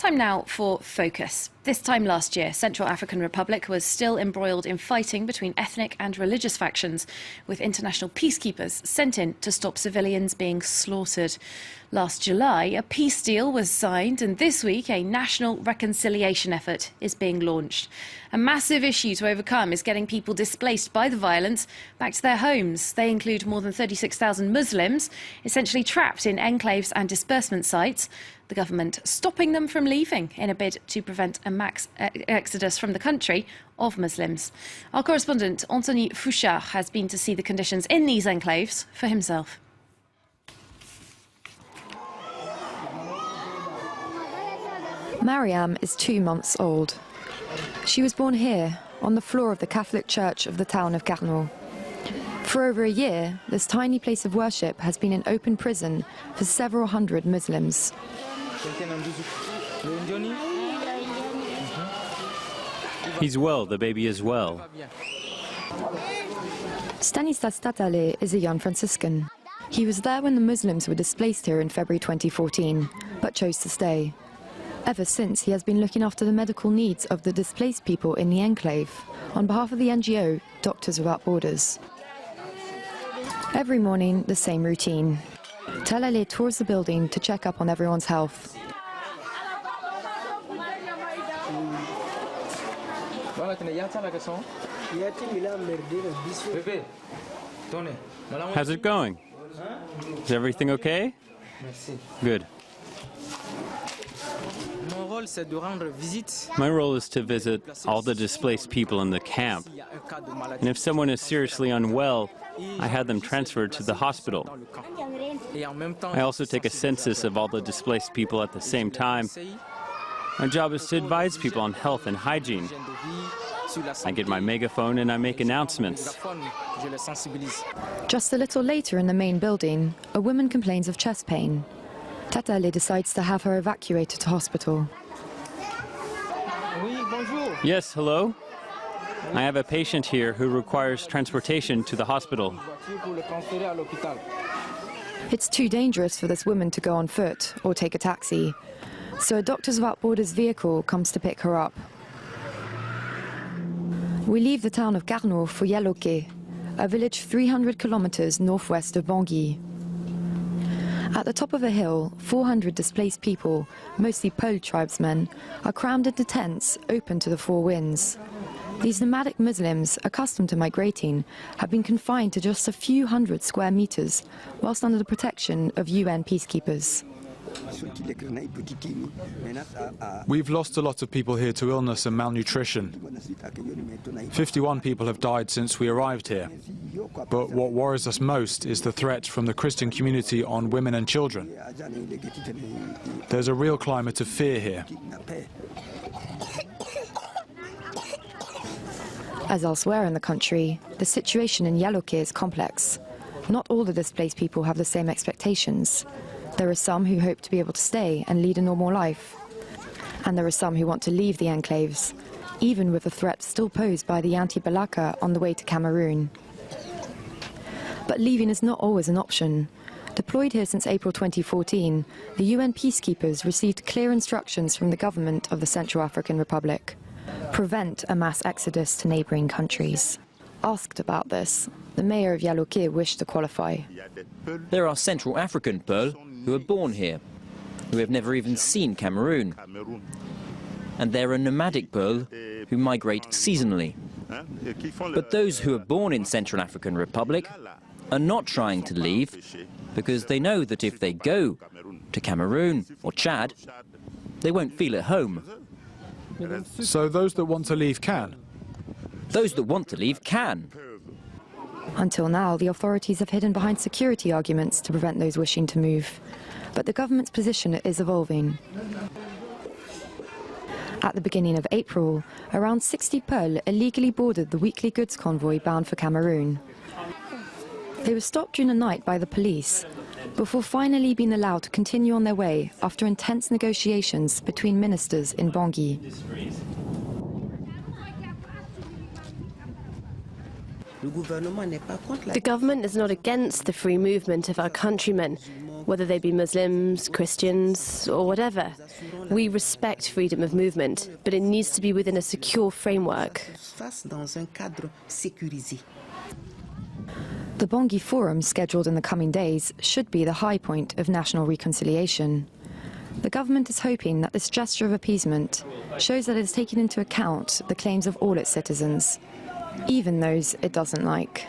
Time now for Focus. This time last year, Central African Republic was still embroiled in fighting between ethnic and religious factions, with international peacekeepers sent in to stop civilians being slaughtered. Last July, a peace deal was signed, and this week a national reconciliation effort is being launched. A massive issue to overcome is getting people displaced by the violence back to their homes. They include more than 36,000 Muslims, essentially trapped in enclaves and disbursement sites. The government stopping them from leaving in a bid to prevent a mass exodus from the country of Muslims. Our correspondent Anthony Fouchard has been to see the conditions in these enclaves for himself. Mariam is 2 months old. She was born here, on the floor of the Catholic Church of the town of Carnot. For over a year, this tiny place of worship has been an open prison for several hundred Muslims. He's well, the baby is well. Stanislas Tatale is a young Franciscan. He was there when the Muslims were displaced here in February 2014, but chose to stay. Ever since, he has been looking after the medical needs of the displaced people in the enclave on behalf of the NGO Doctors Without Borders. Every morning, the same routine. Talale tours the building to check up on everyone's health. How's it going? Is everything okay? Good. My role is to visit all the displaced people in the camp. And if someone is seriously unwell, I had them transferred to the hospital. I also take a census of all the displaced people at the same time. My job is to advise people on health and hygiene. I get my megaphone and I make announcements. Just a little later in the main building, a woman complains of chest pain. Tatale decides to have her evacuated to hospital. Yes, hello? I have a patient here who requires transportation to the hospital. It's too dangerous for this woman to go on foot or take a taxi, so a Doctors Without Borders vehicle comes to pick her up. We leave the town of Carnot for Yaloke, a village 300 kilometers northwest of Bangui. At the top of a hill, 400 displaced people, mostly Peul tribesmen, are crammed into tents open to the four winds. These nomadic Muslims, accustomed to migrating, have been confined to just a few hundred square meters, whilst under the protection of UN peacekeepers. We've lost a lot of people here to illness and malnutrition. 51 people have died since we arrived here. But what worries us most is the threat from the Christian community on women and children. There's a real climate of fear here. As elsewhere in the country, the situation in Yaloke is complex. Not all the displaced people have the same expectations. There are some who hope to be able to stay and lead a normal life. And there are some who want to leave the enclaves, even with the threat still posed by the anti-Balaka on the way to Cameroon. But leaving is not always an option. Deployed here since April 2014, the UN peacekeepers received clear instructions from the government of the Central African Republic: prevent a mass exodus to neighbouring countries. Asked about this, the mayor of Yaloke wished to qualify. There are Central African Peul who are born here, who have never even seen Cameroon. And there are nomadic Peul who migrate seasonally. But those who are born in Central African Republic are not trying to leave because they know that if they go to Cameroon or Chad, they won't feel at home. So those that want to leave can? Those that want to leave can. Until now, the authorities have hidden behind security arguments to prevent those wishing to move. But the government's position is evolving. At the beginning of April, around 60 Peul illegally boarded the weekly goods convoy bound for Cameroon. They were stopped during the night by the police, before finally being allowed to continue on their way after intense negotiations between ministers in Bangui. The government is not against the free movement of our countrymen. whether they be Muslims, Christians, or whatever. We respect freedom of movement, but it needs to be within a secure framework. The Bangui Forum, scheduled in the coming days, should be the high point of national reconciliation. The government is hoping that this gesture of appeasement shows that it has taken into account the claims of all its citizens, even those it doesn't like.